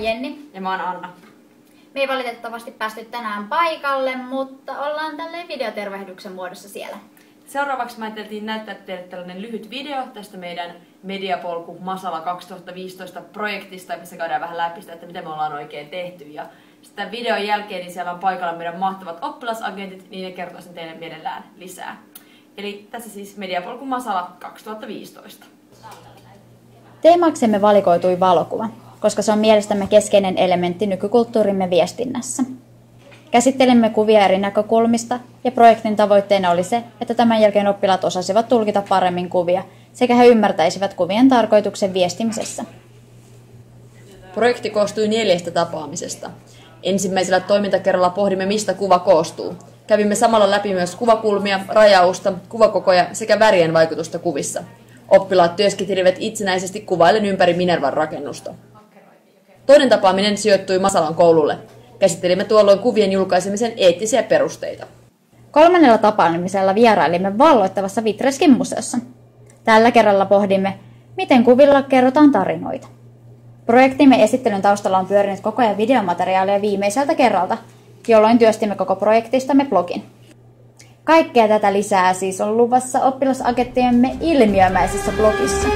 oon Jenni. Ja mä oon Anna. Me ei valitettavasti päästy tänään paikalle, mutta ollaan tälleen videotervehdyksen muodossa siellä. Seuraavaksi mä ajattelin näyttää teille tällainen lyhyt video tästä meidän Mediapolku Masala 2015 projektista, missä käydään vähän läpi sitä, että mitä me ollaan oikein tehty. Ja sitten videon jälkeen niin siellä on paikalla meidän mahtavat oppilasagentit, niin ne kertoisin teille mielellään lisää. Eli tässä siis Mediapolku Masala 2015. Teemaksemme valikoitui valokuva, koska se on mielestämme keskeinen elementti nykykulttuurimme viestinnässä. Käsittelimme kuvia eri näkökulmista ja projektin tavoitteena oli se, että tämän jälkeen oppilaat osasivat tulkita paremmin kuvia sekä he ymmärtäisivät kuvien tarkoituksen viestimisessä. Projekti koostui 4 tapaamisesta. Ensimmäisellä toimintakerralla pohdimme, mistä kuva koostuu. Kävimme samalla läpi myös kuvakulmia, rajausta, kuvakokoja sekä värien vaikutusta kuvissa. Oppilaat työskentelivät itsenäisesti kuvaillen ympäri Minervan rakennusta. Toinen tapaaminen sijoittui Masalan koululle. Käsittelimme tuolloin kuvien julkaisemisen eettisiä perusteita. 3. tapaamisella vierailimme valloittavassa Vitreskin museossa. Tällä kerralla pohdimme, miten kuvilla kerrotaan tarinoita. Projektimme esittelyn taustalla on pyörinyt koko ajan videomateriaalia viimeiseltä kerralta, jolloin työstimme koko projektistamme blogin. Kaikkea tätä lisää siis on luvassa oppilasagenttiemme ilmiömäisessä blogissa.